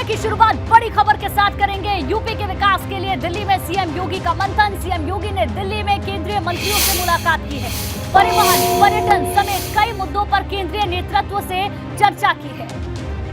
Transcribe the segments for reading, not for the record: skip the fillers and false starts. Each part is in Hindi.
की शुरुआत बड़ी खबर के साथ करेंगे। यूपी के विकास के लिए दिल्ली में सीएम योगी का मंथन। सीएम योगी ने दिल्ली में केंद्रीय मंत्रियों से मुलाकात की है। परिवहन, पर्यटन समेत कई मुद्दों पर केंद्रीय नेतृत्व से चर्चा की है।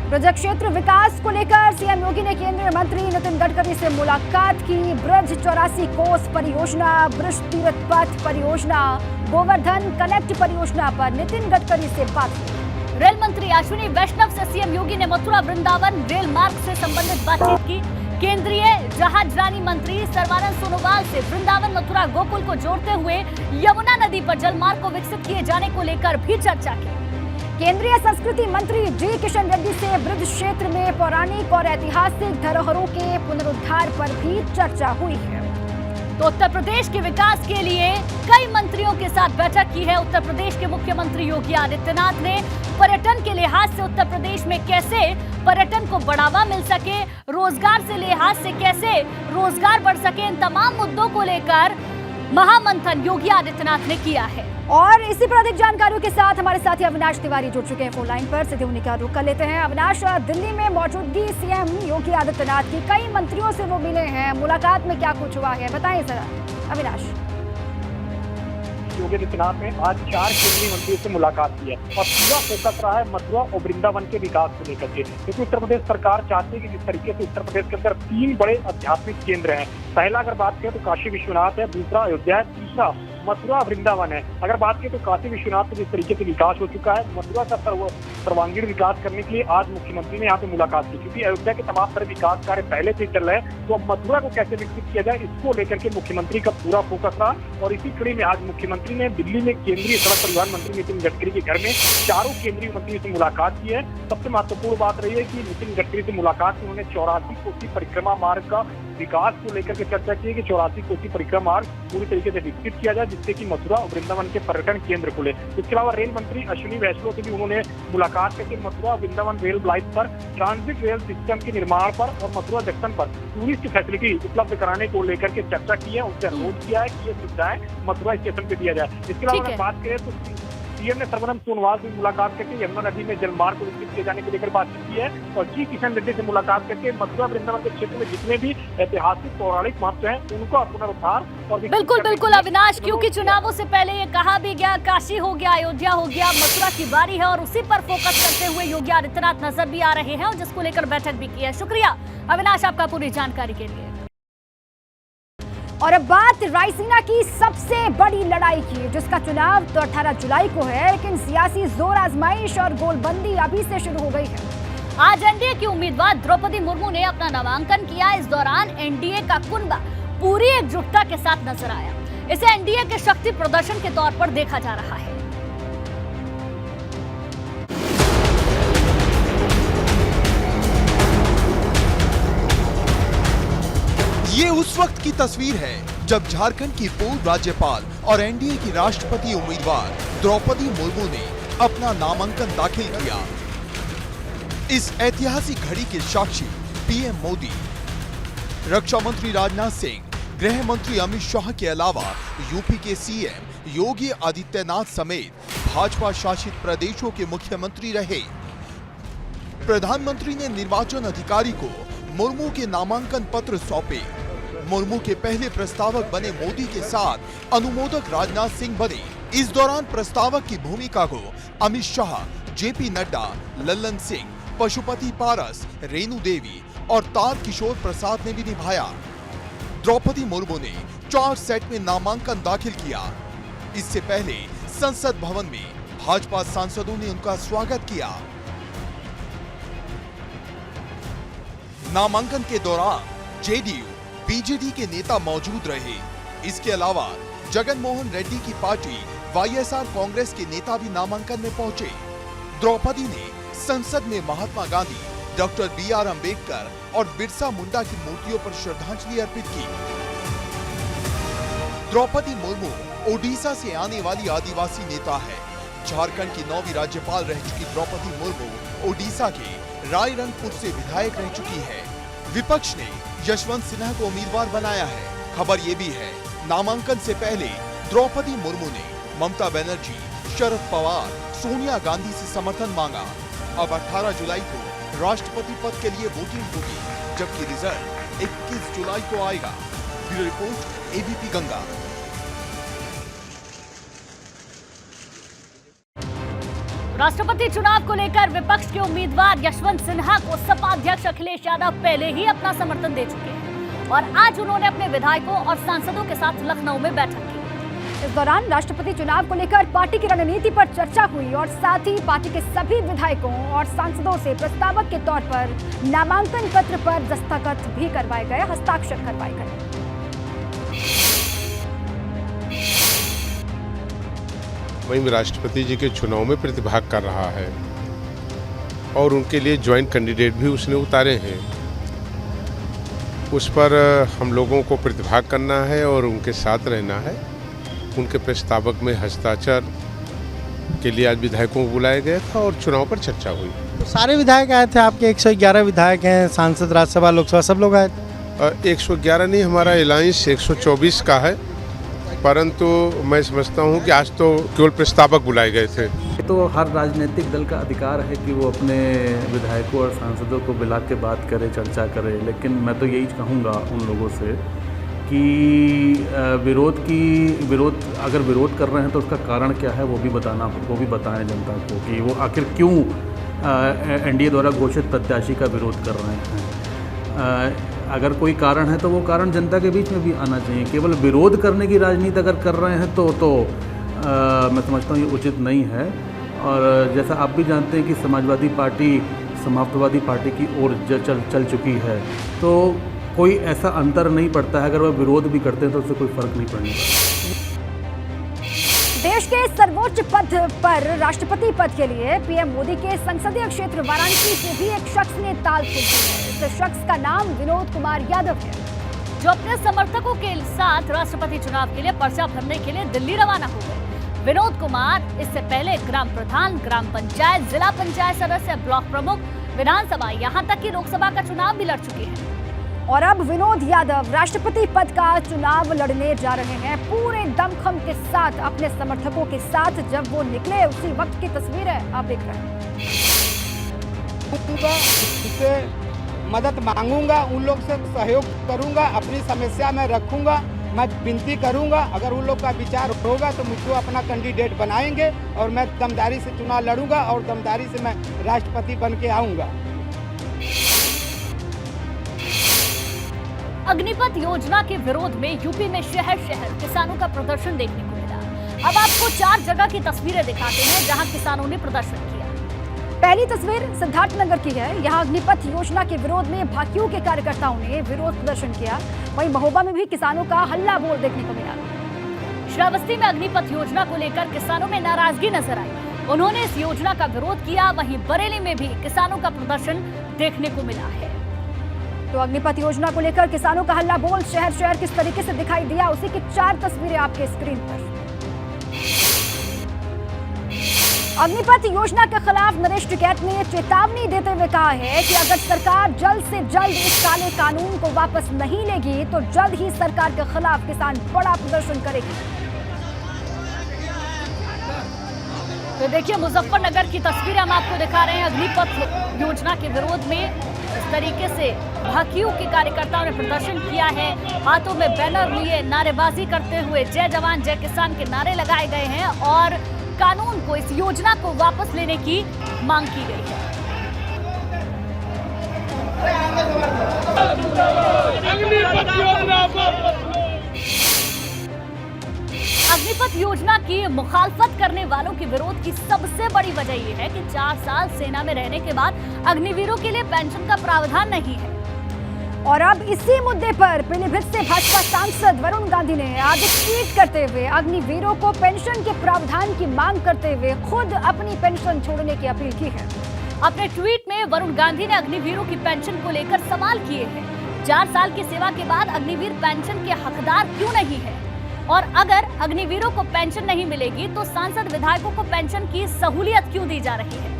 प्रोजेक्ट क्षेत्र विकास को लेकर सीएम योगी ने केंद्रीय मंत्री नितिन गडकरी से मुलाकात की। ब्रज 84 कोस परियोजना, ब्रज तीर्थ पथ परियोजना, गोवर्धन कनेक्ट परियोजना पर नितिन गडकरी से बात की। रेल मंत्री अश्विनी वैष्णव से सीएम योगी ने मथुरा वृंदावन रेल मार्ग से संबंधित बातचीत की। केंद्रीय जहाजरानी मंत्री सर्बानंद सोनोवाल से वृंदावन मथुरा गोकुल को जोड़ते हुए यमुना नदी पर जलमार्ग को विकसित किए जाने को लेकर भी चर्चा की। केंद्रीय संस्कृति मंत्री जी किशन रेड्डी से ब्रज क्षेत्र में पौराणिक और ऐतिहासिक धरोहरों के पुनरुद्धार पर भी चर्चा हुई है। तो उत्तर प्रदेश के विकास के लिए कई मंत्रियों के साथ बैठक की है। उत्तर प्रदेश के मुख्यमंत्री योगी आदित्यनाथ ने पर्यटन के लिहाज से उत्तर प्रदेश में कैसे पर्यटन को बढ़ावा मिल सके, रोजगार से लिहाज से कैसे रोजगार बढ़ सके, इन तमाम मुद्दों को लेकर महामंथन योगी आदित्यनाथ ने किया है। और इसी पर अधिक जानकारियों के साथ हमारे साथी अविनाश तिवारी जुड़ चुके हैं फोन लाइन पर। सीधे उन्हीं का रुख कर लेते हैं। अविनाश, दिल्ली में मौजूदगी सीएम योगी आदित्यनाथ की, कई मंत्रियों से वो मिले हैं, मुलाकात में क्या कुछ हुआ है, बताएं जरा अविनाश। योगी आदित्यनाथ ने आज 4 केंद्रीय मंत्रियों से मुलाकात की है और पूरा फोकस रहा है मथुरा और वृंदावन के विकास को लेकर के, क्योंकि उत्तर प्रदेश सरकार चाहती है कि जिस तरीके से उत्तर प्रदेश के अंदर 3 बड़े आध्यात्मिक केंद्र हैं। पहला अगर बात करें तो काशी विश्वनाथ है, दूसरा अयोध्या है, तीसरा मथुरा वृंदावन है। अगर बात करें तो काशी विश्वनाथ का जिस तरीके से विकास हो चुका है, मथुरा का सर्वांगीण विकास करने के लिए आज मुख्यमंत्री ने यहाँ पे मुलाकात की, क्योंकि अयोध्या के तमाम तरह विकास कार्य पहले से चल रहे हैं। तो अब मथुरा को कैसे विकसित किया जाए, इसको लेकर के मुख्यमंत्री का पूरा फोकस रहा। और इसी कड़ी में आज मुख्यमंत्री ने दिल्ली में केंद्रीय सड़क परिवहन मंत्री नितिन गडकरी के घर में 4 केंद्रीय मंत्रियों से मुलाकात की है। सबसे महत्वपूर्ण बात रही है कि नितिन गडकरी से मुलाकात में उन्होंने 84 कोसी परिक्रमा मार्ग का विकास को लेकर के चर्चा की है कि 84 कोसी परिक्रमा मार्ग पूरी तरीके से विकसित किया जाए, जिससे कि मथुरा और वृंदावन के पर्यटन केंद्र खुले। इसके अलावा रेल मंत्री अश्विनी वैष्णव से भी उन्होंने मुलाकात करके मथुरा वृंदावन रेल लाइन पर ट्रांजिट रेल सिस्टम के निर्माण पर और मथुरा जंक्शन पर टूरिस्ट फैसिलिटी उपलब्ध कराने को लेकर के चर्चा की है। उनसे अनुरोध किया है कि ये सुविधाएं मथुरा स्टेशन पे दिया जाए। इसके अलावा अगर बात करें तो सीएम ने सर्बानंद सोनोवाल से मुलाकात करके यमुना नदी में जलमार्ग को विकसित किए जाने को लेकर बातचीत की है और जी किशन रेड्डी से मुलाकात करके मथुरा वृंदावन के क्षेत्र में जितने भी ऐतिहासिक पौराणिक महत्व हैं उनको पुनरुद्धार और बिल्कुल अविनाश, क्योंकि चुनावों से पहले ये कहा भी गया, काशी हो गया, अयोध्या हो गया, मथुरा की बारी है और उसी पर फोकस करते हुए योगी आदित्यनाथ नजर भी आ रहे हैं और जिसको लेकर बैठक भी की है। शुक्रिया अविनाश आपका पूरी जानकारी के लिए। और अब बात रायसीना की सबसे बड़ी लड़ाई की, जिसका चुनाव तो 18 जुलाई को है, लेकिन सियासी जोर आजमाइश और गोलबंदी अभी से शुरू हो गई है। आज एनडीए की उम्मीदवार द्रौपदी मुर्मू ने अपना नामांकन किया। इस दौरान एनडीए का कुनबा पूरी एकजुटता के साथ नजर आया। इसे एनडीए के शक्ति प्रदर्शन के तौर पर देखा जा रहा है। ये उस वक्त की तस्वीर है जब झारखंड की पूर्व राज्यपाल और एनडीए की राष्ट्रपति उम्मीदवार द्रौपदी मुर्मू ने अपना नामांकन दाखिल किया। इस ऐतिहासिक घड़ी के साक्षी पीएम मोदी, रक्षा मंत्री राजनाथ सिंह, गृह मंत्री अमित शाह के अलावा यूपी के सीएम योगी आदित्यनाथ समेत भाजपा शासित प्रदेशों के मुख्यमंत्री रहे। प्रधानमंत्री ने निर्वाचन अधिकारी को मुर्मू के नामांकन पत्र सौंपे। मुर्मू के पहले प्रस्तावक बने मोदी के साथ अनुमोदक राजनाथ सिंह बने। इस दौरान प्रस्तावक की भूमिका को अमित शाह, जेपी नड्डा, लल्लन सिंह, पशुपति पारस, रेणु देवी और तार किशोर प्रसाद ने भी निभाया। द्रौपदी मुर्मू ने 4 सेट में नामांकन दाखिल किया। इससे पहले संसद भवन में भाजपा सांसदों ने उनका स्वागत किया। नामांकन के दौरान जेडीयू, बीजेडी के नेता मौजूद रहे। इसके अलावा जगन मोहन रेड्डी की पार्टी वाईएसआर कांग्रेस के नेता भी नामांकन में पहुंचे। द्रौपदी ने संसद में महात्मा गांधी, डॉक्टर BR अम्बेडकर और बिरसा मुंडा की मूर्तियों पर श्रद्धांजलि अर्पित की। द्रौपदी मुर्मू ओडिशा से आने वाली आदिवासी नेता है। झारखंड की 9वीं राज्यपाल रह चुकी द्रौपदी मुर्मू ओडिशा के रायरंगपुर से विधायक रह चुकी है। विपक्ष ने यशवंत सिन्हा को उम्मीदवार बनाया है। खबर ये भी है, नामांकन से पहले द्रौपदी मुर्मू ने ममता बनर्जी, शरद पवार, सोनिया गांधी से समर्थन मांगा। अब 18 जुलाई को राष्ट्रपति पद के लिए वोटिंग होगी, जबकि रिजल्ट 21 जुलाई को आएगा। Bureau report, ABP Ganga. राष्ट्रपति चुनाव को लेकर विपक्ष के उम्मीदवार यशवंत सिन्हा को सपा अध्यक्ष अखिलेश यादव पहले ही अपना समर्थन दे चुके हैं और आज उन्होंने अपने विधायकों और सांसदों के साथ लखनऊ में बैठक की। इस दौरान राष्ट्रपति चुनाव को लेकर पार्टी की रणनीति पर चर्चा हुई और साथ ही पार्टी के सभी विधायकों और सांसदों से प्रस्तावक के तौर पर नामांकन पत्र पर दस्तखत भी करवाए गए, हस्ताक्षर करवाए गए। वहीं राष्ट्रपति जी के चुनाव में प्रतिभाग कर रहा है और उनके लिए ज्वाइंट कैंडिडेट भी उसने उतारे हैं। उस पर हम लोगों को प्रतिभाग करना है और उनके साथ रहना है। उनके प्रस्तावक में हस्ताक्षर के लिए आज विधायकों को बुलाया गया था और चुनाव पर चर्चा हुई। तो सारे विधायक आए थे, आपके 111 विधायक हैं, सांसद, राज्यसभा, लोकसभा, सब लोग आए थे। 111 नहीं, हमारा अलायंस 124 का है, परंतु मैं समझता हूं कि आज तो केवल प्रस्तावक बुलाए गए थे। तो हर राजनीतिक दल का अधिकार है कि वो अपने विधायकों और सांसदों को बुला के बात करे, चर्चा करे, लेकिन मैं तो यही कहूँगा उन लोगों से कि अगर विरोध कर रहे हैं तो उसका कारण क्या है वो भी बताएं जनता को कि वो आखिर क्यों एनडीए द्वारा घोषित प्रत्याशी का विरोध कर रहे हैं। अगर कोई कारण है तो वो कारण जनता के बीच में भी आना चाहिए। केवल विरोध करने की राजनीति अगर कर रहे हैं तो मैं समझता हूँ ये उचित नहीं है। और जैसा आप भी जानते हैं कि समाजवादी पार्टी समाजवादी पार्टी की ओर चल चुकी है, तो कोई ऐसा अंतर नहीं पड़ता है। अगर वह विरोध भी करते हैं तो उससे कोई फर्क नहीं पड़ने वाला। देश के सर्वोच्च पद पर राष्ट्रपति पद के लिए पीएम मोदी के संसदीय क्षेत्र वाराणसी से भी एक शख्स ने ताल ठोक दी है। इस शख्स का नाम विनोद कुमार यादव है, जो अपने समर्थकों के साथ राष्ट्रपति चुनाव के लिए पर्चा भरने के लिए दिल्ली रवाना हो गए। विनोद कुमार इससे पहले ग्राम प्रधान, ग्राम पंचायत, जिला पंचायत सदस्य, ब्लॉक प्रमुख, विधानसभा, यहाँ तक कि लोकसभा का चुनाव भी लड़ चुके हैं। और अब विनोद यादव राष्ट्रपति पद का चुनाव लड़ने जा रहे हैं पूरे दमखम के साथ, अपने समर्थकों के साथ। जब वो निकले उसी वक्त की तस्वीर है, आप देख रहे हैं। उससे मदद मांगूंगा, उन लोग से सहयोग करूंगा, अपनी समस्या में रखूंगा, मैं विनती करूंगा। अगर उन लोग का विचार होगा तो मुझको अपना कैंडिडेट बनाएंगे और मैं दमदारी से चुनाव लड़ूंगा और दमदारी से मैं राष्ट्रपति बन के आऊंगा। अग्निपथ योजना के विरोध में यूपी में शहर शहर किसानों का प्रदर्शन देखने को मिला। अब आपको 4 जगह की तस्वीरें दिखाते हैं जहां किसानों ने प्रदर्शन किया। पहली तस्वीर सिद्धार्थनगर की है। यहां अग्निपथ योजना के विरोध में भाकियू के कार्यकर्ताओं ने विरोध प्रदर्शन किया। वहीं महोबा में भी किसानों का हल्ला बोल देखने को मिला। श्रावस्ती में अग्निपथ योजना को लेकर किसानों में नाराजगी नजर आई। उन्होंने इस योजना का विरोध किया। वहीं बरेली में भी किसानों का प्रदर्शन देखने को मिला है। तो अग्निपथ योजना को लेकर किसानों का हल्ला बोल शहर शहर किस तरीके से दिखाई दिया, उसी की 4 तस्वीरें आपके स्क्रीन पर। अग्निपथ योजना के खिलाफ नरेश टिकैत ने चेतावनी देते हुए कहा है कि अगर सरकार जल्द से जल्द इस काले कानून को वापस नहीं लेगी तो जल्द ही सरकार के खिलाफ किसान बड़ा प्रदर्शन करेगी। तो देखिए, मुजफ्फरनगर की तस्वीरें हम आपको दिखा रहे हैं। अग्निपथ योजना के विरोध में इस तरीके से भाकियू के कार्यकर्ताओं ने प्रदर्शन किया है। हाथों में बैनर लिए नारेबाजी करते हुए जय जवान जय किसान के नारे लगाए गए हैं और कानून को, इस योजना को वापस लेने की मांग की गई है। अग्निपथ योजना की मुखालफत करने वालों के विरोध की सबसे बड़ी वजह यह है कि 4 साल सेना में रहने के बाद अग्निवीरों के लिए पेंशन का प्रावधान नहीं है। और अब इसी मुद्दे पर पीलीभीत से भाजपा सांसद वरुण गांधी ने आज ट्वीट करते हुए अग्निवीरों को पेंशन के प्रावधान की मांग करते हुए खुद अपनी पेंशन छोड़ने की अपील की है। अपने ट्वीट में वरुण गांधी ने अग्निवीरों की पेंशन को लेकर सवाल किए हैं। 4 साल की सेवा के बाद अग्निवीर पेंशन के हकदार क्यों नहीं है, और अगर अग्निवीरों को पेंशन नहीं मिलेगी तो सांसद विधायकों को पेंशन की सहूलियत क्यों दी जा रही है।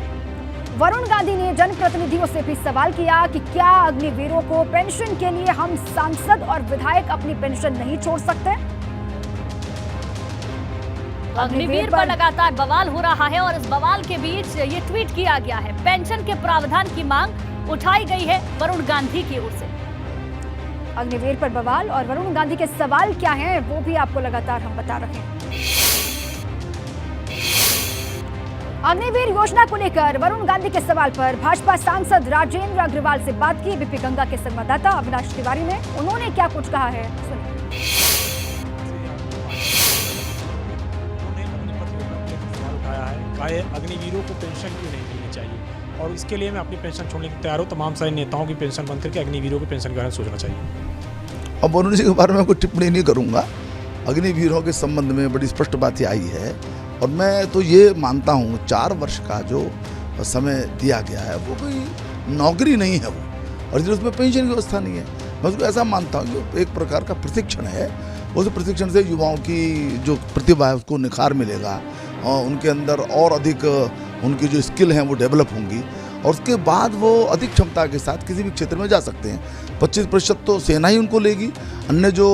वरुण गांधी ने जनप्रतिनिधियों से भी सवाल किया कि क्या अग्निवीरों को पेंशन के लिए हम सांसद और विधायक अपनी पेंशन नहीं छोड़ सकते। अग्निवीर पर लगातार बवाल हो रहा है और इस बवाल के बीच ये ट्वीट किया गया है। पेंशन के प्रावधान की मांग उठाई गई है वरुण गांधी की ओर से। अग्निवीर पर बवाल और वरुण गांधी के सवाल क्या हैं वो भी आपको लगातार हम बता रहे हैं। अग्निवीर योजना को लेकर वरुण गांधी के सवाल पर भाजपा सांसद राजेंद्र अग्रवाल से बात की बीपी गंगा के संवाददाता अविनाश तिवारी ने। उन्होंने क्या कुछ कहा है सुनिए। अग्निवीरों को पेंशन क्यों नहीं मिलनी चाहिए और इसके लिए मैं अपनी पेंशन छोड़ने की तैयार हूँ। तमाम सारे नेताओं की पेंशन बंद करके अग्निवीरों की पेंशन के बारे में सोचना चाहिए। अब वरुण जी के बारे में कोई टिप्पणी नहीं करूंगा। अग्निवीरों के संबंध में बड़ी स्पष्ट बात आई है और मैं तो ये मानता हूँ 4 वर्ष का जो समय दिया गया है वो कोई नौकरी नहीं है वो, और उसमें पेंशन की व्यवस्था नहीं है। मैं उसको ऐसा मानता हूँ कि एक प्रकार का प्रशिक्षण है। उस प्रशिक्षण से युवाओं की जो प्रतिभा है उसको निखार मिलेगा और उनके अंदर और अधिक उनकी जो स्किल हैं वो डेवलप होंगी और उसके बाद वो अधिक क्षमता के साथ किसी भी क्षेत्र में जा सकते हैं। 25% तो सेना ही उनको लेगी। अन्य जो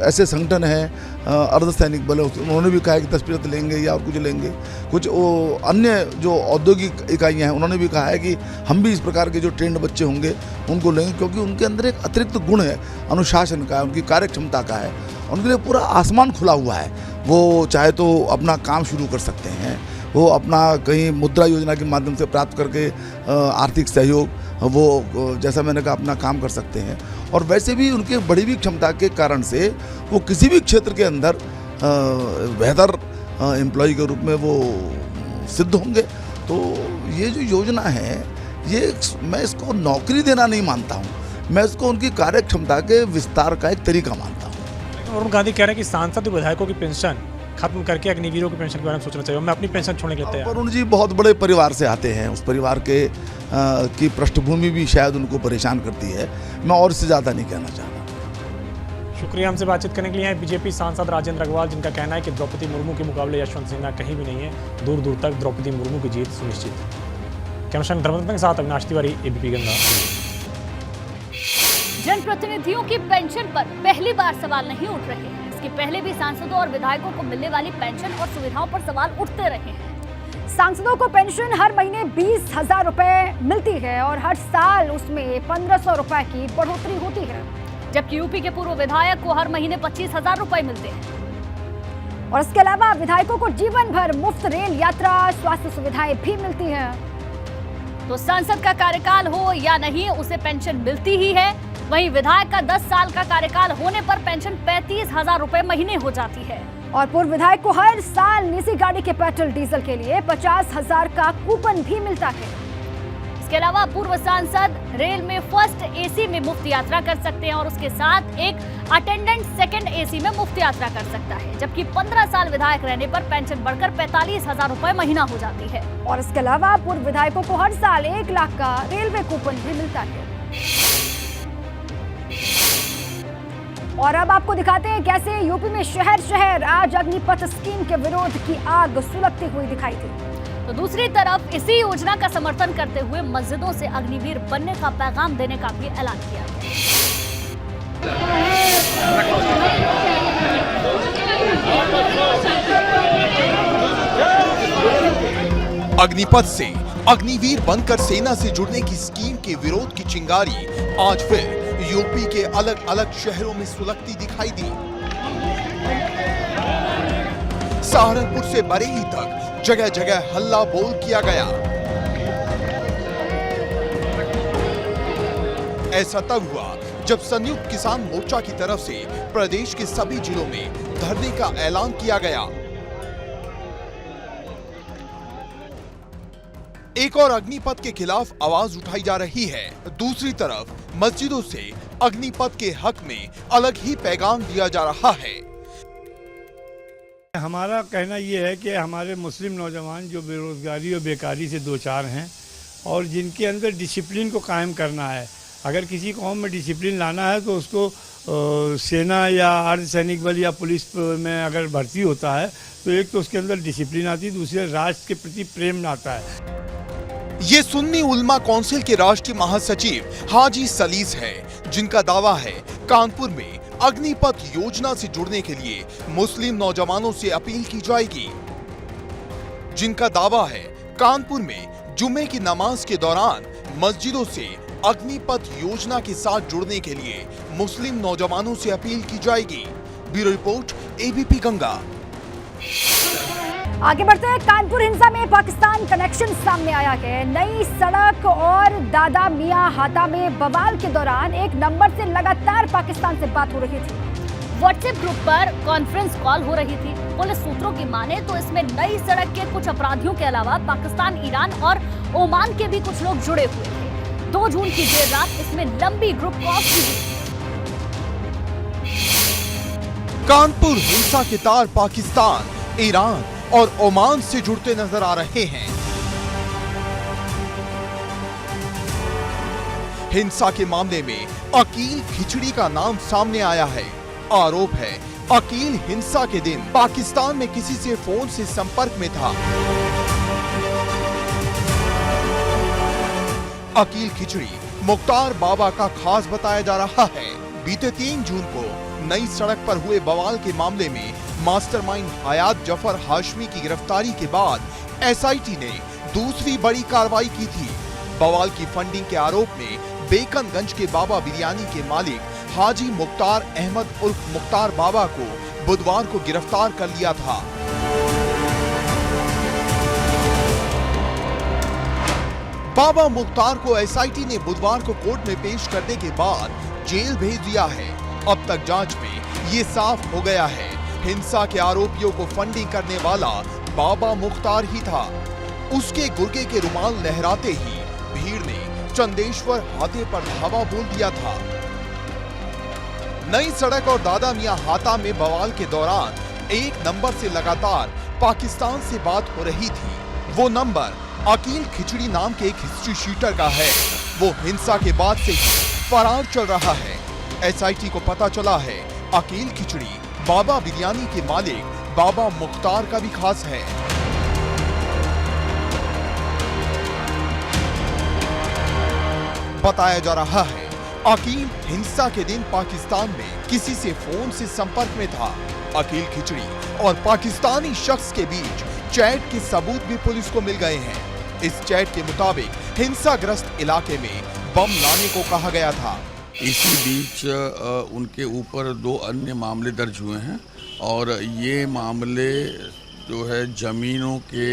ऐसे संगठन हैं अर्धसैनिक बल उन्होंने भी कहा है कि 10% लेंगे या और कुछ लेंगे। कुछ वो अन्य जो औद्योगिक इकाइयाँ हैं उन्होंने भी कहा है कि हम भी इस प्रकार के जो ट्रेंड बच्चे होंगे उनको लेंगे, क्योंकि उनके अंदर एक अतिरिक्त गुण है अनुशासन का, उनकी कार्य क्षमता का है। उनके लिए पूरा आसमान खुला हुआ है। वो चाहे तो अपना काम शुरू कर सकते हैं, वो अपना कहीं मुद्रा योजना के माध्यम से प्राप्त करके आर्थिक सहयोग वो जैसा मैंने कहा अपना काम कर सकते हैं। और वैसे भी उनके बड़ी भी क्षमता के कारण से वो किसी भी क्षेत्र के अंदर बेहतर एम्प्लॉय के रूप में वो सिद्ध होंगे। तो ये जो योजना है ये मैं इसको नौकरी देना नहीं मानता हूँ, मैं इसको उनकी कार्य क्षमता के विस्तार का एक तरीका मानता हूँ। वरुण गांधी कह रहे हैं कि सांसद और विधायकों की पेंशन खत्म करके अग्निवीरों की पेंशन के बारे में सोचना चाहिए। मैं अपनी पेंशन छोड़ने के लिए तैयार। वरुण जी बहुत बड़े परिवार से आते हैं, उस परिवार के की पृष्ठभूमि भी शायद उनको परेशान करती है। मैं और इससे ज़्यादा नहीं कहना चाहता। शुक्रिया हमसे बातचीत करने के लिए। बीजेपी सांसद राजेंद्र अग्रवाल, जिनका कहना है कि द्रौपदी मुर्मू के मुकाबले यशवंत सिन्हा कहीं भी नहीं है, दूर दूर तक द्रौपदी मुर्मू की जीत सुनिश्चित है। कैमरामैन धर्मेंद्र के साथ अविनाश तिवारी, एबीपी गंगा। जनप्रतिनिधियों की पेंशन पर पहली बार सवाल नहीं उठ रहे हैं। इसके पहले भी सांसदों और विधायकों को मिलने वाली पेंशन और सुविधाओं पर सवाल उठते रहे हैं। सांसदों को पेंशन हर महीने 20,000 रुपए मिलती है और हर साल उसमें 1,500 रुपए की बढ़ोतरी होती है, जबकि यूपी के पूर्व विधायक को हर महीने 25,000 रुपए मिलते हैं। और इसके अलावा विधायकों को जीवन भर मुफ्त रेल यात्रा, स्वास्थ्य सुविधाएं भी मिलती हैं। तो सांसद का कार्यकाल हो या नहीं, उसे पेंशन मिलती ही है। वहीं विधायक का 10 साल का कार्यकाल होने पर पेंशन 35,000 रुपए महीने हो जाती है। और पूर्व विधायक को हर साल निजी गाड़ी के पेट्रोल डीजल के लिए 50,000 का कूपन भी मिलता है। इसके अलावा पूर्व सांसद रेल में फर्स्ट एसी में मुफ्त यात्रा कर सकते हैं और उसके साथ एक अटेंडेंट सेकंड एसी में मुफ्त यात्रा कर सकता है, जबकि 15 साल विधायक रहने पर पेंशन बढ़कर 45,000 रुपए महीना हो जाती है। और इसके अलावा पूर्व विधायकों को हर साल 1 लाख का रेलवे कूपन भी मिलता है। और अब आपको दिखाते हैं कैसे यूपी में शहर शहर आज अग्निपथ स्कीम के विरोध की आग सुलगती हुई दिखाई दी। तो दूसरी तरफ इसी योजना का समर्थन करते हुए मस्जिदों से अग्निवीर बनने का पैगाम देने का भी ऐलान किया गया। अग्निपथ से अग्निवीर बनकर सेना से जुड़ने की स्कीम के विरोध की चिंगारी आज फिर यूपी के अलग अलग शहरों में सुलगती दिखाई दी। सहारनपुर से बरेली तक जगह जगह हल्ला बोल किया गया। ऐसा तब हुआ जब संयुक्त किसान मोर्चा की तरफ से प्रदेश के सभी जिलों में धरने का ऐलान किया गया। एक और अग्निपथ के खिलाफ आवाज उठाई जा रही है, दूसरी तरफ मस्जिदों से अग्निपथ के हक में अलग ही पैगाम दिया जा रहा है। हमारा कहना यह है कि हमारे मुस्लिम नौजवान जो बेरोजगारी और बेकारी से दो चार हैं और जिनके अंदर डिसिप्लिन को कायम करना है, अगर किसी कौम में डिसिप्लिन लाना है तो उसको सेना या अर्धसैनिक बल या पुलिस में अगर भर्ती होता है तो एक तो उसके अंदर डिसिप्लिन आती है, दूसरे राष्ट्र के प्रति प्रेम आता है। ये सुन्नी उलमा काउंसिल के राष्ट्रीय महासचिव हाजी सलीस है, जिनका दावा है कानपुर में अग्निपथ योजना से जुड़ने के लिए मुस्लिम नौजवानों से अपील की जाएगी। जिनका दावा है कानपुर में जुमे की नमाज के दौरान मस्जिदों से अग्निपथ योजना के साथ जुड़ने के लिए मुस्लिम नौजवानों से अपील की जाएगी। Bureau report, ABP Ganga. आगे बढ़ते हैं। कानपुर हिंसा में पाकिस्तान कनेक्शन सामने आया है। नई सड़क और दादा मियां हाता में बवाल के दौरान एक नंबर से लगातार पाकिस्तान से बात हो रही थी। व्हाट्सएप ग्रुप पर कॉन्फ्रेंस कॉल हो रही थी। पुलिस सूत्रों की माने तो इसमें नई सड़क के कुछ अपराधियों के अलावा पाकिस्तान, ईरान और ओमान के भी कुछ लोग जुड़े हुए थे। 2 जून की देर रात इसमें लंबी ग्रुप कॉल की हुई। कानपुर हिंसा के तार पाकिस्तान, ईरान और ओमान से जुड़ते नजर आ रहे हैं। हिंसा के मामले में अकील खिचड़ी का नाम सामने आया है। आरोप है अकील हिंसा के दिन पाकिस्तान में किसी से फोन से संपर्क में था। अकील खिचड़ी मुख्तार बाबा का खास बताया जा रहा है। बीते 3 जून को नई सड़क पर हुए बवाल के मामले में मास्टरमाइंड हयात जफर हाशमी की गिरफ्तारी के बाद एसआईटी ने दूसरी बड़ी कार्रवाई की थी। बवाल की फंडिंग के आरोप में बेकनगंज के बाबा बिरयानी के मालिक हाजी मुख्तार अहमद उर्फ मुख्तार बाबा को बुधवार को गिरफ्तार कर लिया था। बाबा मुख्तार को एसआईटी ने बुधवार को कोर्ट में पेश करने के बाद जेल भेज दिया है। अब तक जांच में ये साफ हो गया है हिंसा के आरोपियों को फंडिंग करने वाला बाबा मुख्तार ही था। उसके गुर्गे के रुमाल लहराते ही भीड़ ने चंदेश्वर हाथे पर धावा बोल दिया था। नई सड़क और दादा मियां हाता में बवाल के दौरान एक नंबर से लगातार पाकिस्तान से बात हो रही थी। वो नंबर अकील खिचड़ी नाम के एक हिस्ट्री शीटर का है। वो हिंसा के बाद से ही फरार चल रहा है। एसआईटी को पता चला है अकील खिचड़ी बाबा बिरयानी के मालिक बाबा मुख्तार का भी खास है। बताया जा रहा है अकील हिंसा के दिन पाकिस्तान में किसी से फोन से संपर्क में था। अकील खिचड़ी और पाकिस्तानी शख्स के बीच चैट के सबूत भी पुलिस को मिल गए हैं। इस चैट के मुताबिक हिंसाग्रस्त इलाके में बम लाने को कहा गया था। इसी बीच उनके ऊपर 2 अन्य मामले दर्ज हुए हैं और ये मामले जो है जमीनों के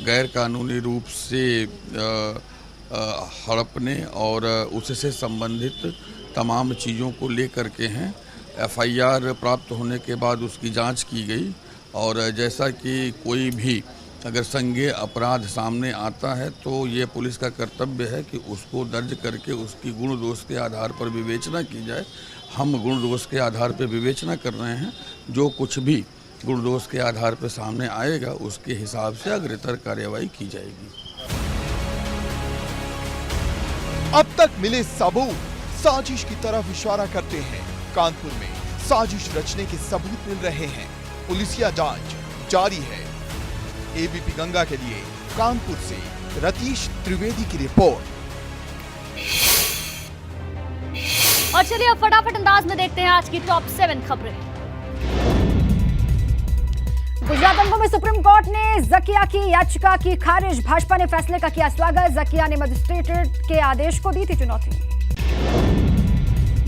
गैर कानूनी रूप से हड़पने और उससे संबंधित तमाम चीज़ों को लेकर के हैं। एफआईआर प्राप्त होने के बाद उसकी जांच की गई और जैसा कि कोई भी अगर संज्ञेय अपराध सामने आता है तो ये पुलिस का कर्तव्य है कि उसको दर्ज करके उसकी गुण दोष के आधार पर विवेचना की जाए। हम गुण दोष के आधार पर विवेचना कर रहे हैं। जो कुछ भी गुण दोष के आधार पर सामने आएगा उसके हिसाब से अग्रतर कार्रवाई की जाएगी। अब तक मिले सबूत साजिश की तरफ इशारा करते हैं। कानपुर में साजिश रचने के सबूत मिल रहे हैं। पुलिसिया जांच जारी है। एबीपी गंगा के लिए कानपुर से रतीश त्रिवेदी की रिपोर्ट। और चलिए अब फटाफट अंदाज में देखते हैं आज की टॉप 7 खबरें। गुजरात दंगों में सुप्रीम कोर्ट ने जकिया की याचिका की खारिज। भाजपा ने फैसले का किया स्वागत। जकिया ने मजिस्ट्रेट के आदेश को दी थी चुनौती।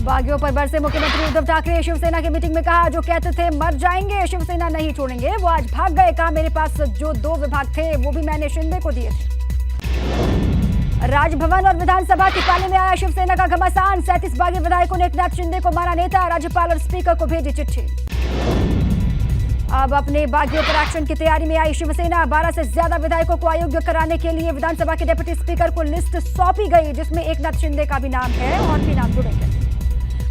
बागियों पर बरसे मुख्यमंत्री उद्धव ठाकरे। शिवसेना की मीटिंग में कहा जो कहते थे मर जाएंगे शिवसेना नहीं छोड़ेंगे वो आज भाग गए। कहा मेरे पास जो 2 विभाग थे वो भी मैंने शिंदे को दिए थे। राजभवन और विधानसभा की पाली में आया शिवसेना का घमासान। 37 बागी विधायकों ने एकनाथ शिंदे को माना नेता। राज्यपाल और स्पीकर को भेजी चिट्ठी। अब अपने बागियों पर एक्शन की तैयारी में आई शिवसेना। 12 से ज्यादा विधायकों को अयोग्य कराने के लिए विधानसभा के डिप्टी स्पीकर को लिस्ट सौंपी गई जिसमें एकनाथ शिंदे का भी नाम है और भी नाम जुड़ेंगे।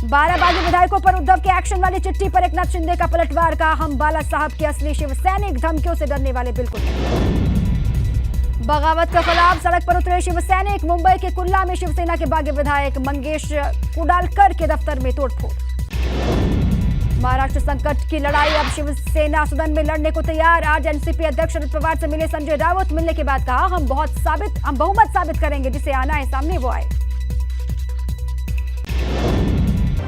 12 बागी विधायकों पर उद्धव के एक्शन वाली चिट्ठी पर एकनाथ शिंदे का पलटवार। कहा हम बाला साहब के असली शिव सैनिक, धमकियों से डरने वाले बिल्कुल नहीं। बगावत के खिलाफ सड़क पर उतरे शिव सैनिक। मुंबई के कुर्ला में शिवसेना के बागी विधायक मंगेश कुडालकर के दफ्तर में तोड़फोड़। महाराष्ट्र संकट की लड़ाई अब शिवसेना सदन में लड़ने को तैयार। आज एनसीपी अध्यक्ष शरद पवार से मिले संजय राउत। मिलने के बाद कहा हम बहुमत साबित करेंगे, जिसे आना है सामने वो आए।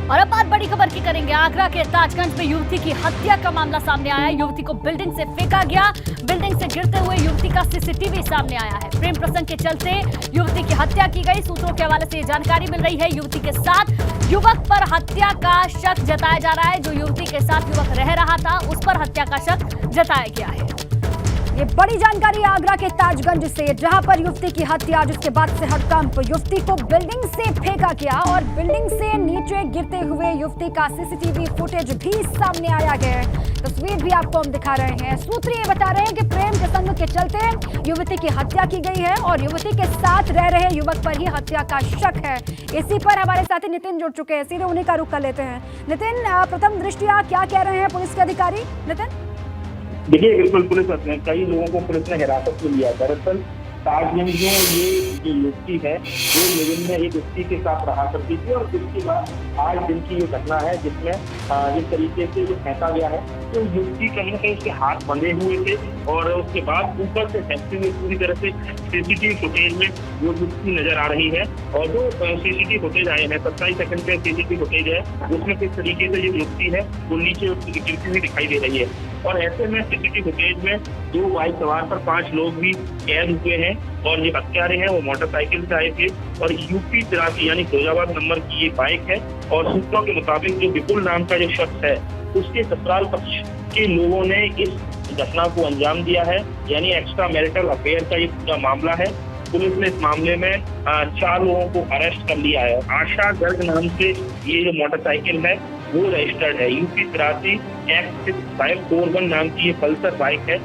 और अब बात बड़ी खबर की करेंगे। आगरा के ताजगंज में युवती की हत्या का मामला सामने आया। युवती को बिल्डिंग से फेंका गया। बिल्डिंग से गिरते हुए युवती का सीसीटीवी सामने आया है। प्रेम प्रसंग के चलते युवती की हत्या की गई। सूत्रों के हवाले से जानकारी मिल रही है। युवती के साथ युवक पर हत्या का शक जताया जा रहा है। जो युवती के साथ युवक रह रहा था उस पर हत्या का शक जताया गया है। ये बड़ी जानकारी आगरा के ताजगंज से, जहां पर युवती की हत्या, जिसके बाद से हड़कंप। युवती को बिल्डिंग से फेंका गया और बिल्डिंग से नीचे गिरते हुए युवती का सीसीटीवी फुटेज भी सामने आया है। तस्वीर भी आपको हम दिखा रहे हैं। सूत्र ये बता रहे हैं कि प्रेम प्रसंग के चलते युवती की हत्या की गई है और युवती के साथ रह रहे युवक पर ही हत्या का शक है। इसी पर हमारे साथी नितिन जुड़ चुके हैं। सीधे उन्हीं का रुख कर लेते हैं। नितिन, प्रथम दृष्टया क्या कह रहे हैं पुलिस के अधिकारी? नितिन, देखिए, बिल्कुल पुलिस कई लोगों को पुलिस ने हिरासत में लिया। दरअसल ताजगंज में ये जो युवती है वो लिविंग में एक व्यक्ति के साथ रहा करती थी और उसके बाद आज दिन की ये घटना है जिसमें जिस तरीके से ये फेंका गया है। तो युवती कहीं ना कहीं उसके हाथ बंधे हुए थे और उसके बाद ऊपर से फेंकते हुए पूरी तरह से सीसीटीवी फुटेज में वो युवती नजर आ रही है। और जो सीसीटीवी फुटेज आए हैं 27 सेकंड के सीसीटीवी फुटेज है उसमें किस तरीके से ये युवती है वो नीचे गिरती हुई दिखाई दे रही है। और ऐसे में सीसीटीवी फुटेज में 2 बाइक सवार पर 5 लोग भी कैद हुए हैं और ये हत्यारे हैं वो मोटरसाइकिल से आए थे और यूपी 83 यानी फिरोजाबाद नंबर की ये बाइक है। और सूत्रों के मुताबिक जो विपुल नाम का जो शख्स है उसके ससुराल पक्ष के लोगों ने इस घटना को अंजाम दिया है। यानी एक्स्ट्रा मैरिटल अफेयर का ये पूरा मामला है। पुलिस ने इस मामले में 4 लोगों को अरेस्ट कर लिया है। आशा गर्ग नाम से ये जो मोटरसाइकिल है वो रजिस्टर्ड है। यूपी 83 X6541 नाम की ये पल्सर बाइक है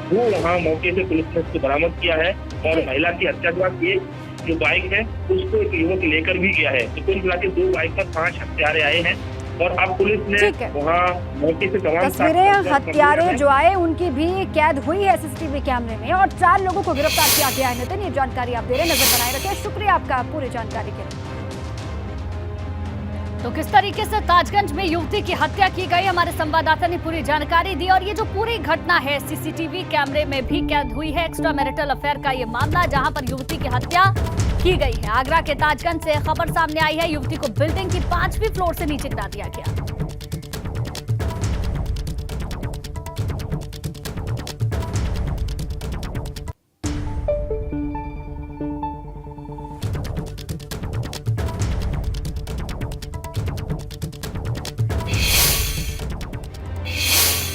वो वहाँ मौके से पुलिस ने इसको बरामद किया है। और महिला की हत्या के बाद ये जो बाइक है उसको एक युवक लेकर भी गया है। तो कुल मिला के 2 बाइक पर 5 हत्यारे आए हैं और अब पुलिस ने वहाँ मौके से तमाम तस्वीरें हत्यारे जो आए उनकी भी कैद हुई है सीसीटीवी कैमरे में और 4 लोगों को गिरफ्तार किया गया है। नितिन, ये जानकारी आप दे रहे, नजर बनाए रखें। शुक्रिया आपका पूरी जानकारी के लिए। तो किस तरीके से ताजगंज में युवती की हत्या की गई, हमारे संवाददाता ने पूरी जानकारी दी। और ये जो पूरी घटना है सीसीटीवी कैमरे में भी कैद हुई है। एक्स्ट्रा मैरिटल अफेयर का ये मामला जहां पर युवती की हत्या की गई है। आगरा के ताजगंज से खबर सामने आई है। युवती को बिल्डिंग की 5वीं फ्लोर से नीचे गिरा दिया गया।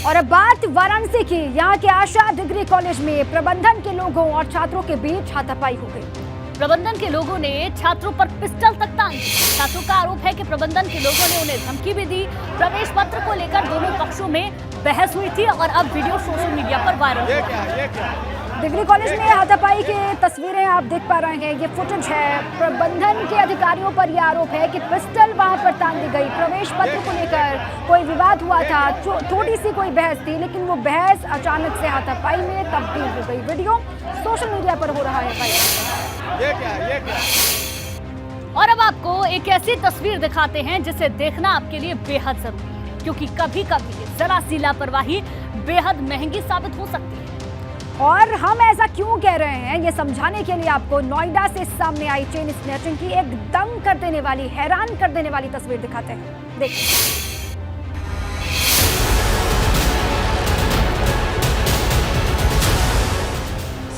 और अब बात वाराणसी की। यहाँ के आशा डिग्री कॉलेज में प्रबंधन के लोगों और छात्रों के बीच हाथापाई हो गई। प्रबंधन के लोगों ने छात्रों पर पिस्टल तक तान दी। छात्रों का आरोप है कि प्रबंधन के लोगों ने उन्हें धमकी भी दी। प्रवेश पत्र को लेकर दोनों पक्षों में बहस हुई थी और अब वीडियो सोशल मीडिया पर वायरल हो रहा है। डिग्री कॉलेज में हाथापाई की तस्वीरें आप देख पा रहे हैं। ये फुटेज है। प्रबंधन के अधिकारियों पर यह आरोप है कि पिस्टल वहां पर तान दी गई। प्रवेश पत्र को लेकर कोई विवाद हुआ था, थोड़ी सी कोई बहस थी, लेकिन वो बहस अचानक से हाथापाई में तब्दील हो गई। वीडियो सोशल मीडिया पर हो रहा है। ये क्या? और अब आपको एक ऐसी तस्वीर दिखाते हैं जिसे देखना आपके लिए बेहद जरूरी है, क्योंकि कभी कभी जरा सी लापरवाही बेहद महंगी साबित हो सकती है। और हम ऐसा क्यों कह रहे हैं ये समझाने के लिए आपको नोएडा से सामने आई चेन स्नैचिंग की एक दंग कर देने वाली, हैरान कर देने वाली तस्वीर दिखाते हैं। देखिए।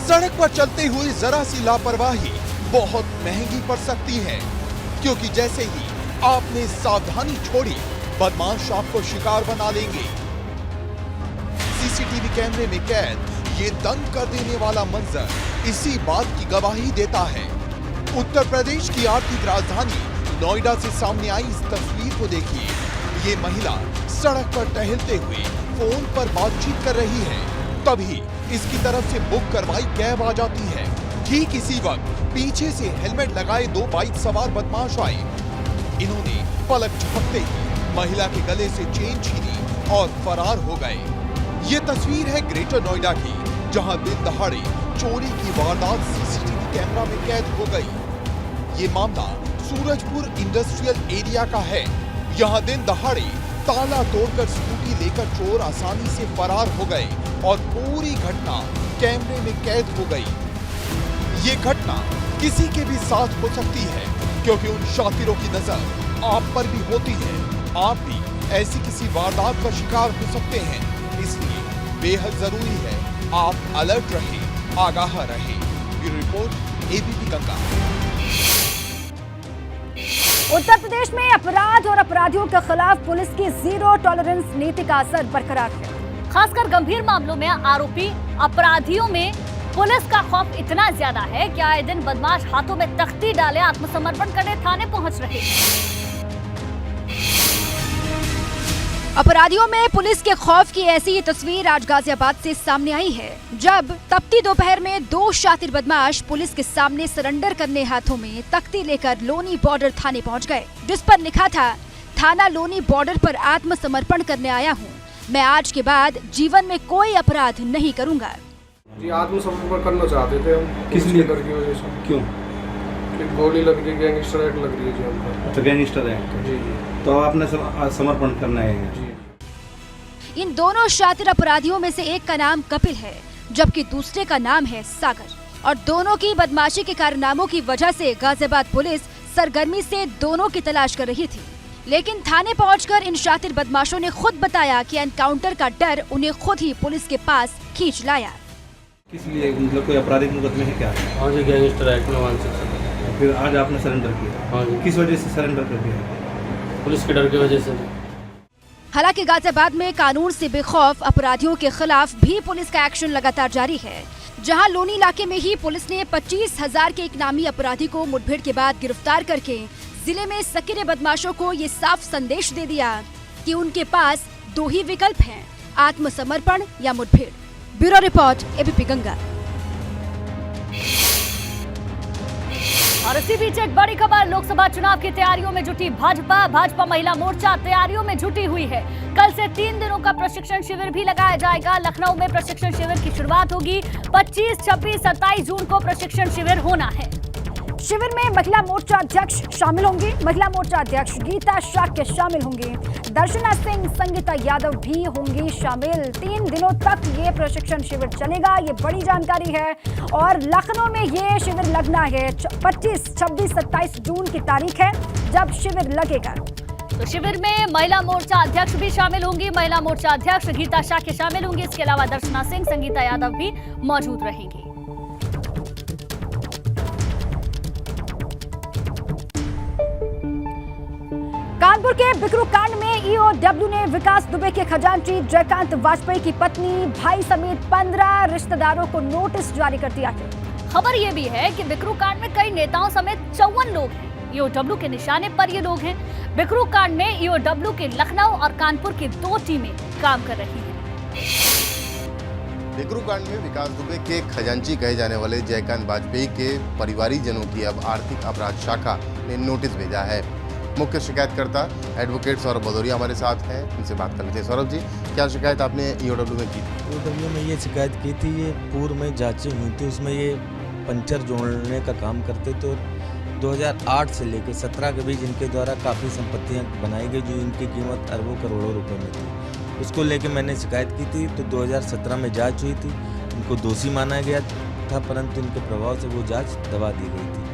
सड़क पर चलते हुए जरा सी लापरवाही बहुत महंगी पड़ सकती है, क्योंकि जैसे ही आपने सावधानी छोड़ी बदमाश आपको शिकार बना लेंगे। सीसीटीवी कैमरे में कैद ये दंग कर देने वाला मंजर इसी बात की गवाही देता है। उत्तर प्रदेश की आर्थिक राजधानी नोएडा से सामने आई इस तस्वीर को देखिए। ये महिला सड़क पर टहलते हुए फोन पर बातचीत कर रही है, तभी इसकी तरफ से बुक करवाई कैब आ जाती है। ठीक इसी वक्त पीछे से हेलमेट लगाए 2 बाइक सवार बदमाश आए। इन्होंने पलक झपकते ही महिला के गले से चेन छीनी और फरार हो गए। ये तस्वीर है ग्रेटर नोएडा की, जहां दिन दहाड़े चोरी की वारदात सीसीटीवी कैमरा में कैद हो गई। ये मामला सूरजपुर इंडस्ट्रियल एरिया का है। यहाँ दिन दहाड़े ताला तोड़कर स्कूटी लेकर चोर आसानी से फरार हो गए और पूरी घटना कैमरे में कैद हो गई। ये घटना किसी के भी साथ हो सकती है, क्योंकि उन शातिरों की नजर आप पर भी होती है। आप भी ऐसी किसी वारदात का शिकार हो सकते हैं, इसलिए बेहद जरूरी है आप अलर्ट रहें, आगाह रहें। Bureau report, ABP Ganga. Uttar Pradesh में अपराध और अपराधियों के खिलाफ पुलिस की जीरो टॉलरेंस नीति का असर बरकरार है। खासकर गंभीर मामलों में आरोपी अपराधियों में पुलिस का खौफ इतना ज्यादा है कि आए दिन बदमाश हाथों में तख्ती डाले आत्मसमर्पण करने थाने पहुंच रहे हैं। अपराधियों में पुलिस के खौफ की ऐसी ही तस्वीर आज गाजियाबाद से सामने आई है, जब तपती दोपहर में 2 शातिर बदमाश पुलिस के सामने सरेंडर करने हाथों में तख्ती लेकर लोनी बॉर्डर थाने पहुंच गए, जिस पर लिखा था, थाना लोनी बॉर्डर पर आत्मसमर्पण करने आया हूं, मैं आज के बाद जीवन में कोई अपराध नहीं करूंगा। जी आत्मसमर्पण करना चाहते थे हम। किस लिए? डर की वजह से। क्यों? गोली लग रही, गैंगस्टर एक्ट लग रही है जी हमको। तो गैंगस्टर एक्ट। जी। तो आपने समर्पण करना है। इन दोनों शातिर अपराधियों में से एक का नाम कपिल है, जबकि दूसरे का नाम है सागर, और दोनों की बदमाशी के कारनामों की वजह से गाजियाबाद पुलिस सरगर्मी से दोनों की तलाश कर रही थी। लेकिन थाने पहुंचकर इन शातिर बदमाशों ने खुद बताया कि एनकाउंटर का डर उन्हें खुद ही पुलिस के पास खींच लाया। किस लिए? मतलब कोई आपराधिक मुकदमे है क्या? हाँ जी, गैंगस्टर एक्ट में 166। फिर आज आपने सरेंडर किया? हाँ जी। किस वजह से सरेंडर कर दिया? पुलिस के डर की वजह से। हालांकि गाजियाबाद में कानून से बेखौफ अपराधियों के खिलाफ भी पुलिस का एक्शन लगातार जारी है, जहां लोनी इलाके में ही पुलिस ने 25,000 के एक नामी अपराधी को मुठभेड़ के बाद गिरफ्तार करके जिले में सकिरे बदमाशों को ये साफ संदेश दे दिया कि उनके पास 2 ही विकल्प हैं, आत्मसमर्पण या मुठभेड़। Bureau report, ABP Ganga. और इसी बीच एक बड़ी खबर, लोकसभा चुनाव की तैयारियों में जुटी भाजपा महिला मोर्चा तैयारियों में जुटी हुई है। कल से 3 दिनों का प्रशिक्षण शिविर भी लगाया जाएगा। लखनऊ में प्रशिक्षण शिविर की शुरुआत होगी। 25, 26, 27 जून को प्रशिक्षण शिविर होना है। शिविर में महिला मोर्चा अध्यक्ष शामिल होंगी। महिला मोर्चा अध्यक्ष गीता शाक्य शामिल होंगी। दर्शना सिंह, संगीता यादव भी होंगी शामिल। 3 दिनों तक ये प्रशिक्षण शिविर चलेगा, ये बड़ी जानकारी है। और लखनऊ में ये शिविर लगना है 25, 26, 27 जून की तारीख है जब शिविर लगेगा। तो शिविर में महिला मोर्चा अध्यक्ष भी शामिल होंगी। महिला मोर्चा अध्यक्ष गीता शाक्य शामिल होंगी। इसके अलावा दर्शना सिंह, संगीता यादव भी मौजूद रहेंगी। कानपुर के बिकरू कांड में ईओडब्ल्यू ने विकास दुबे के खजांची जयकांत वाजपेयी की पत्नी, भाई समेत 15 रिश्तेदारों को नोटिस जारी कर दिया है। खबर ये भी है कि बिकरू कांड में कई नेताओं समेत 54 लोग हैं। ईओडब्ल्यू के निशाने पर ये लोग हैं। बिकरू कांड में ईओडब्ल्यू के लखनऊ और कानपुर की 2 टीमें काम कर रही हैं। बिकरू कांड में विकास दुबे के खजांची कहे जाने वाले जयकांत वाजपेयी के परिवारीजनों की अब आर्थिक अपराध शाखा ने नोटिस भेजा है। मुख्य शिकायतकर्ता एडवोकेट सौरभ भदौरिया हमारे साथ हैं, उनसे बात कर लेते हैं। सौरभ जी, क्या शिकायत आपने ईओडब्ल्यू में की? ईओडब्ल्यू में ये शिकायत की थी, ये पूर्व में जांचें हुई थी, उसमें ये पंचर जोड़ने का काम करते थे। 2008 से लेकर 17 के बीच इनके द्वारा काफ़ी संपत्तियां बनाई गई जो इनकी कीमत अरबों करोड़ों रुपए में थी। उसको लेकर मैंने शिकायत की थी, तो 2017 में जांच हुई थी। इनको दोषी माना गया था, परंतु इनके प्रभाव से वो जांच दबा दी गई थी।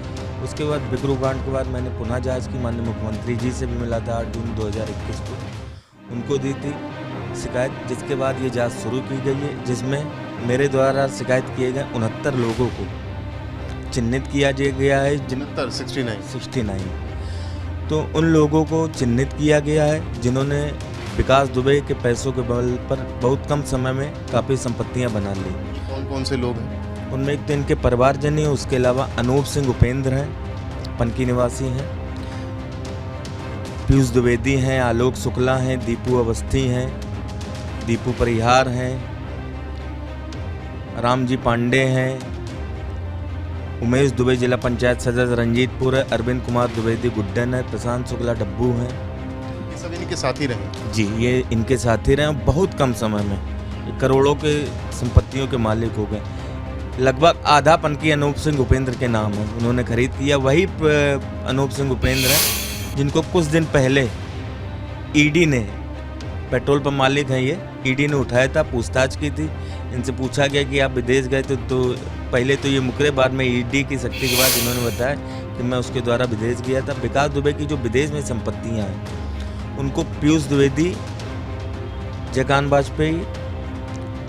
उसके बाद बिकरू कांड के बाद मैंने पुनः जांच की, माननीय मुख्यमंत्री जी से भी मिला था 8 जून 2021 को, उनको दी थी शिकायत, जिसके बाद ये जांच शुरू की गई है, जिसमें मेरे द्वारा शिकायत किए गए 69 लोगों को चिन्हित किया गया है। 69 तो उन लोगों को चिन्हित किया गया है जिन्होंने विकास दुबे के पैसों के बल पर बहुत कम समय में काफ़ी संपत्तियां बना ली। कौन कौन से लोग हैं? उनमें एक तो इनके परिवारजन हैं, उसके अलावा अनूप सिंह उपेंद्र हैं, पनकी निवासी हैं, पीयूष द्विवेदी हैं, आलोक शुक्ला हैं, दीपू अवस्थी हैं, दीपू परिहार हैं, रामजी पांडे हैं, उमेश दुबे जिला पंचायत सदस्य रंजीतपुर है, अरविंद कुमार द्विवेदी गुड्डन है, प्रशांत शुक्ला डब्बू हैं। ये सब इनके साथी रहे? जी, ये इनके साथी रहे। बहुत कम समय में करोड़ों के संपत्तियों के मालिक हो गए। लगभग आधा पनकी अनूप सिंह उपेंद्र के नाम है, उन्होंने खरीद किया। वही अनूप सिंह उपेंद्र हैं जिनको कुछ दिन पहले ईडी ने, पेट्रोल पंप मालिक हैं ये, ईडी ने उठाया था, पूछताछ की थी। इनसे पूछा गया कि आप विदेश गए तो पहले तो ये मुकरे, बाद में ईडी की सख्ती के बाद इन्होंने बताया कि मैं उसके द्वारा विदेश गया था। विकास दुबे की जो विदेश में संपत्तियां हैं उनको पीयूष द्विवेदी, जयकांत वाजपेयी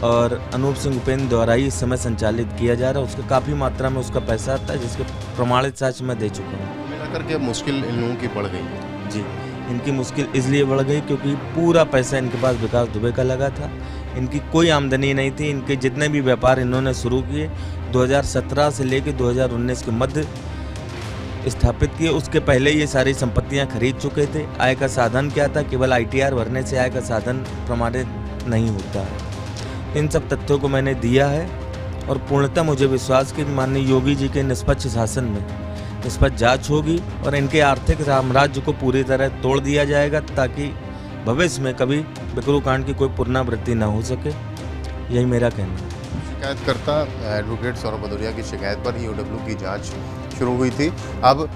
और अनूप सिंह उपेंद्र द्वारा ही इस समय संचालित किया जा रहा है। उसका काफ़ी मात्रा में उसका पैसा आता है, जिसके प्रमाणित साक्ष्य मैं दे चुका हूँ। मिलाकर के मुश्किल इन लोगों की बढ़ गई है। जी, इनकी मुश्किल इसलिए बढ़ गई क्योंकि पूरा पैसा इनके पास विकास दुबे का लगा था। इनकी कोई आमदनी नहीं थी। इनके जितने भी व्यापार इन्होंने शुरू किए 2017 से लेकर 2019 के मध्य स्थापित किए, उसके पहले ये सारी संपत्तियां खरीद चुके थे। आय का साधन क्या था? केवल ITR भरने से आय का साधन प्रमाणित नहीं होता है। इन सब तथ्यों को मैंने दिया है और पूर्णतः मुझे विश्वास कि माननीय योगी जी के निष्पक्ष शासन में निष्पक्ष जांच होगी और इनके आर्थिक साम्राज्य को पूरी तरह तोड़ दिया जाएगा ताकि भविष्य में कभी बिकरू कांड की कोई पुनरावृत्ति न हो सके। यही मेरा कहना है। शिकायतकर्ता एडवोकेट सौरभ भदौरिया की शिकायत पर EOW की जांच शुरू हुई थी। अब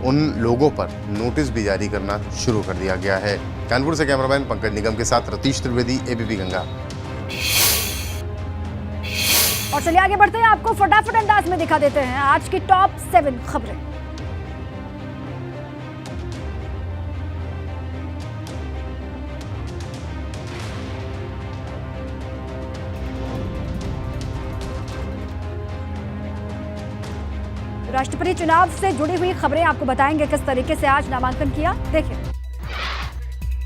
उन लोगों पर नोटिस भी जारी करना शुरू कर दिया गया है। कानपुर से कैमरामैन पंकज निगम के साथ रतीश त्रिवेदी, ABP गंगा। और चलिए आगे बढ़ते हैं, आपको फटाफट अंदाज में दिखा देते हैं आज की टॉप 7 खबरें। राष्ट्रपति चुनाव से जुड़ी हुई खबरें आपको बताएंगे किस तरीके से आज नामांकन किया, देखिए।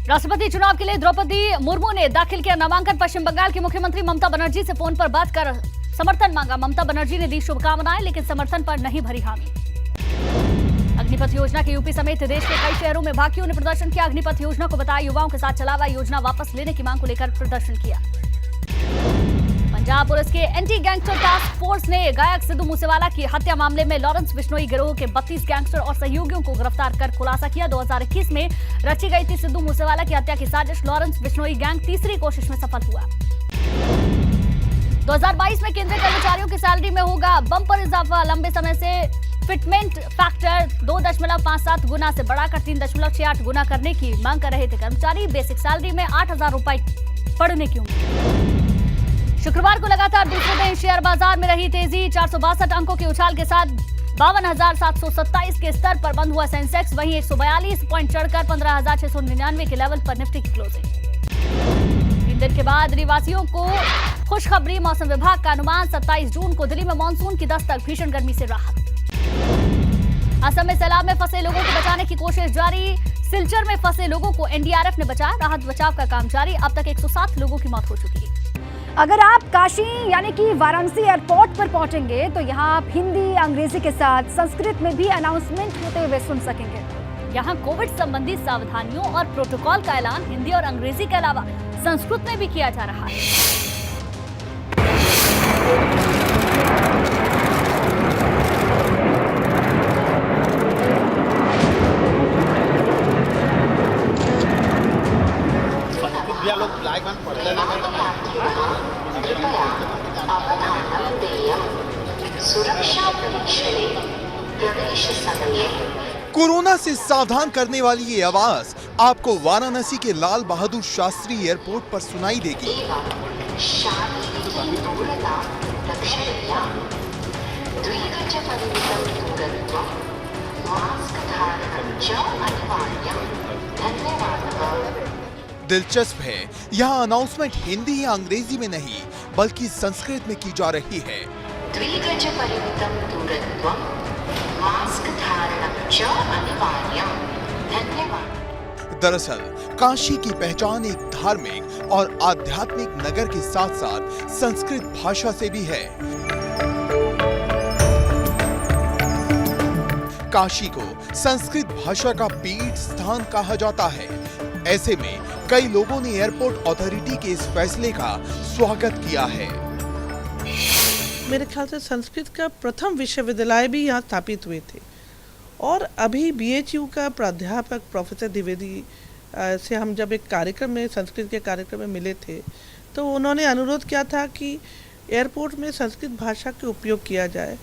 राष्ट्रपति चुनाव के लिए द्रौपदी मुर्मू ने दाखिल किया नामांकन। पश्चिम बंगाल की मुख्यमंत्री ममता बनर्जी से फोन पर बात कर समर्थन मांगा। ममता बनर्जी ने दी शुभकामनाएं लेकिन समर्थन पर नहीं भरी हामी। अग्निपथ योजना के यूपी समेत देश के कई शहरों में भाकियों ने प्रदर्शन किया। अग्निपथ योजना को बताया युवाओं के साथ चलावा योजना वापस लेने की मांग को लेकर प्रदर्शन किया। पंजाब पुलिस के एंटी गैंगस्टर टास्क फोर्स ने गायक सिद्धू मूसेवाला की हत्या मामले में लॉरेंस बिश्नोई गिरोह के 32 गैंगस्टर और सहयोगियों को गिरफ्तार कर खुलासा किया। 2021 में रची गई थी सिद्धू मूसेवाला की हत्या की साजिश। लॉरेंस बिश्नोई गैंग तीसरी कोशिश में सफल हुआ। 2022 में केंद्रीय कर्मचारियों की सैलरी में होगा बम्पर इजाफा। लंबे समय से फिटमेंट फैक्टर 2.57 गुना से बढ़ाकर 3.68 गुना करने की मांग कर रहे थे कर्मचारी। बेसिक सैलरी में 8,000 रुपए बढ़ने की उम्मीद। शुक्रवार को लगातार दूसरे दिन शेयर बाजार में रही तेजी। 462 अंकों के उछाल के साथ 52,727 के स्तर पर बंद हुआ सेंसेक्स। वहीं 142 पॉइंट चढ़कर 15,699 के लेवल पर निफ्टी की क्लोजिंग। 3 दिन के बाद निवासियों को खुशखबरी। मौसम विभाग का अनुमान 27 जून को दिल्ली में मानसून की दस्तक, भीषण गर्मी से राहत। असम में सैलाब में फंसे लोगों को बचाने की कोशिश जारी। सिलचर में फंसे लोगों को NDRF ने बचाया। राहत बचाव का काम जारी। अब तक 107 लोगों की मौत हो चुकी है। अगर आप काशी यानी कि वाराणसी एयरपोर्ट पर पहुंचेंगे तो यहाँ आप हिंदी, अंग्रेजी के साथ संस्कृत में भी अनाउंसमेंट होते हुए सुन सकेंगे। यहाँ कोविड संबंधी सावधानियों और प्रोटोकॉल का ऐलान हिंदी और अंग्रेजी के अलावा संस्कृत में भी किया जा रहा है। कोरोना से सावधान करने वाली ये आवाज आपको वाराणसी के लाल बहादुर शास्त्री एयरपोर्ट पर सुनाई देगी। दिलचस्प है, यहाँ अनाउंसमेंट हिंदी या अंग्रेजी में नहीं बल्कि संस्कृत में की जा रही है। दरअसल काशी की पहचान एक धार्मिक और आध्यात्मिक नगर के साथ साथ संस्कृत भाषा से भी है। काशी को संस्कृत भाषा का पीठ स्थान कहा जाता है। ऐसे में कई लोगों ने एयरपोर्ट अथॉरिटी के इस फैसले का स्वागत किया है। मेरे ख्याल से संस्कृत का प्रथम विश्वविद्यालय भी यहाँ स्थापित हुए थे और अभी BHU का प्राध्यापक प्रोफेसर द्विवेदी से हम जब एक कार्यक्रम में, संस्कृत के कार्यक्रम में मिले थे तो उन्होंने अनुरोध किया था कि एयरपोर्ट में संस्कृत भाषा का उपयोग किया जाए।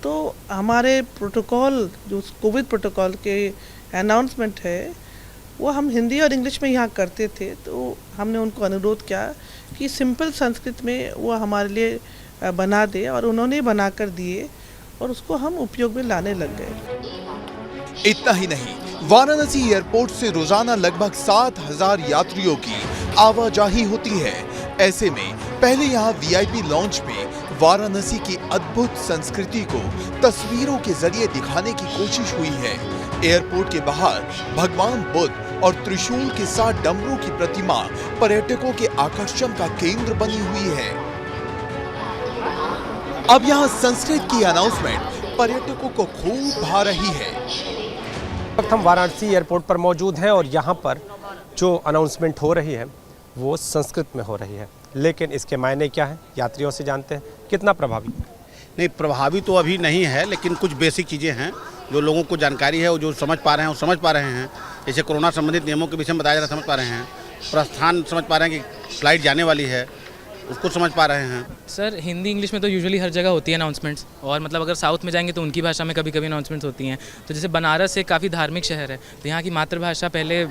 तो हमारे प्रोटोकॉल, जो कोविड प्रोटोकॉल के अनाउंसमेंट है, वो हम हिंदी और इंग्लिश में यहाँ करते थे। तो हमने उनको अनुरोध किया कि सिंपल संस्कृत में वो हमारे लिए बना दे और उन्होंने बना कर दिए और उसको हम उपयोग में लाने लग गए। इतना ही नहीं, वाराणसी एयरपोर्ट से रोजाना लगभग 7,000 यात्रियों की आवाजाही होती है। ऐसे में पहले यहाँ वीआईपी लॉन्च में वाराणसी की अद्भुत संस्कृति को तस्वीरों के जरिए दिखाने की कोशिश हुई है। एयरपोर्ट के बाहर भगवान बुद्ध और त्रिशूल के साथ डमरू की प्रतिमा पर्यटकों के आकर्षण का केंद्र बनी हुई है। अब यहाँ संस्कृत की अनाउंसमेंट पर्यटकों को खूब भा रही है। वक्त हम वाराणसी एयरपोर्ट पर मौजूद हैं और यहाँ पर जो अनाउंसमेंट हो रही है वो संस्कृत में हो रही है, लेकिन इसके मायने क्या है यात्रियों से जानते हैं। कितना प्रभावी? नहीं, प्रभावी तो अभी नहीं है, लेकिन कुछ बेसिक चीज़ें हैं जो लोगों को जानकारी है और जो समझ पा रहे हैं वो समझ पा रहे हैं। जैसे कोरोना संबंधित नियमों के विषय में बताया जा रहा है, समझ पा रहे हैं। प्रस्थान समझ पा रहे हैं कि फ्लाइट जाने वाली है, उसको समझ पा रहे हैं। सर हिंदी इंग्लिश में तो यूजुअली हर जगह होती है अनाउंसमेंट्स, और मतलब अगर साउथ में जाएंगे तो उनकी भाषा में कभी कभी अनाउंसमेंट्स होती हैं। तो जैसे बनारस एक काफ़ी धार्मिक शहर है, तो यहाँ की मातृभाषा पहले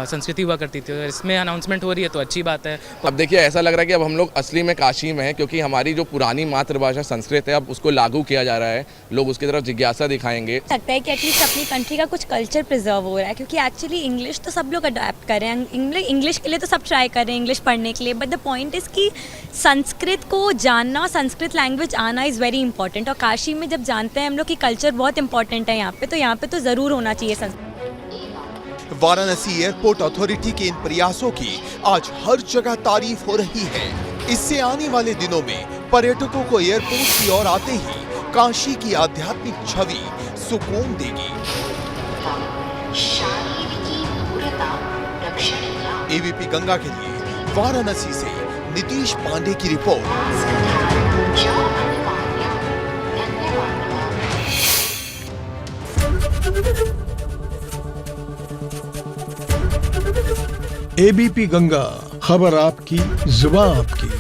संस्कृति हुआ करती थी, और इसमें अनाउंसमेंट हो रही है तो अच्छी बात है। अब देखिए, ऐसा लग रहा है कि अब हम लोग असली में काशी में हैं, क्योंकि हमारी जो पुरानी मातृभाषा संस्कृत है अब उसको लागू किया जा रहा है। लोग उसकी तरफ जिज्ञासा दिखाएंगे। लगता है कि एटलीस्ट अपनी कंट्री का कुछ कल्चर प्रिजर्व हो रहा है, क्योंकि एक्चुअली इंग्लिश तो सब लोग अडॉप्ट कर रहे हैं, इंग्लिश के लिए तो सब ट्राई कर रहे हैं इंग्लिश पढ़ने के लिए, बट द पॉइंट इज़ कि संस्कृत को जानना, संस्कृत लैंग्वेज आना इज़ वेरी इंपॉर्टेंट। और काशी में जब जानते हैं हम लोग कि कल्चर बहुत इंपॉर्टेंट है यहाँ पे, तो यहाँ पे तो ज़रूर होना चाहिए संस्कृत। वाराणसी एयरपोर्ट अथॉरिटी के इन प्रयासों की आज हर जगह तारीफ हो रही है। इससे आने वाले दिनों में पर्यटकों को एयरपोर्ट की ओर आते ही काशी की आध्यात्मिक छवि सुकून देगी। एबीपी गंगा के लिए वाराणसी से नीतीश पांडे की रिपोर्ट। एबीपी गंगा, खबर आपकी, जुबान आपकी।